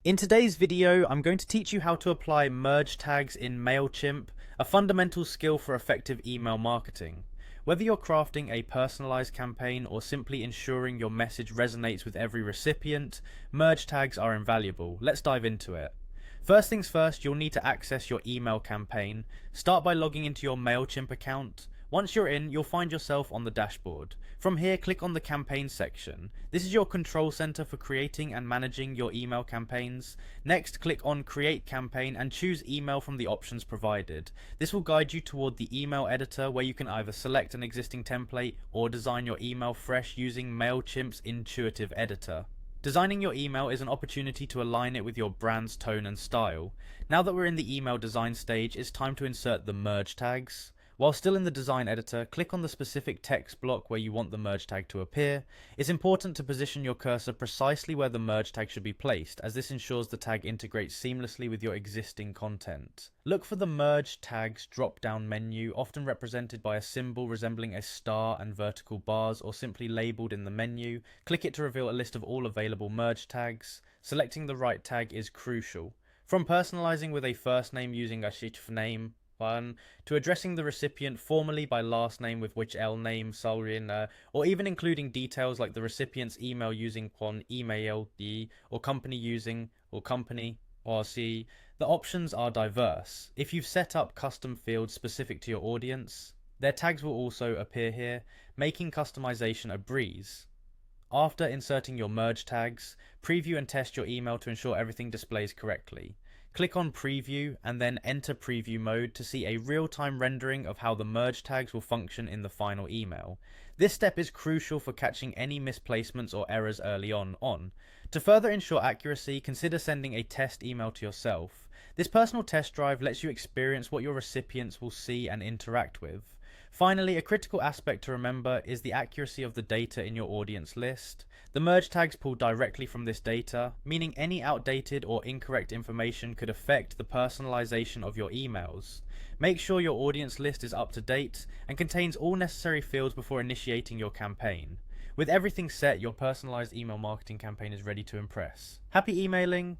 In today's video, I'm going to teach you how to apply merge tags in Mailchimp, a fundamental skill for effective email marketing. Whether you're crafting a personalized campaign or simply ensuring your message resonates with every recipient, merge tags are invaluable. Let's dive into it. First things first, you'll need to access your email campaign. Start by logging into your Mailchimp account. Once you're in, you'll find yourself on the dashboard. From here, click on the campaign section. This is your control center for creating and managing your email campaigns. Next, click on Create Campaign and choose email from the options provided. This will guide you toward the email editor where you can either select an existing template or design your email fresh using Mailchimp's intuitive editor. Designing your email is an opportunity to align it with your brand's tone and style. Now that we're in the email design stage, it's time to insert the merge tags. While still in the design editor, click on the specific text block where you want the merge tag to appear. It's important to position your cursor precisely where the merge tag should be placed, as this ensures the tag integrates seamlessly with your existing content. Look for the merge tags drop-down menu, often represented by a symbol resembling a star and vertical bars, or simply labeled in the menu. Click it to reveal a list of all available merge tags. Selecting the right tag is crucial. From personalizing with a first name using a shitf name, to addressing the recipient formally by last name with which L name, Salrin, or even including details like the recipient's email using Quan email D, or company using, or company, or C. The options are diverse. If you've set up custom fields specific to your audience, their tags will also appear here, making customization a breeze. After inserting your merge tags, preview and test your email to ensure everything displays correctly. Click on Preview and then enter Preview mode to see a real-time rendering of how the merge tags will function in the final email. This step is crucial for catching any misplacements or errors early on. To further ensure accuracy, consider sending a test email to yourself. This personal test drive lets you experience what your recipients will see and interact with. Finally, a critical aspect to remember is the accuracy of the data in your audience list. The merge tags pull directly from this data, meaning any outdated or incorrect information could affect the personalization of your emails. Make sure your audience list is up to date and contains all necessary fields before initiating your campaign. With everything set, your personalized email marketing campaign is ready to impress. Happy emailing!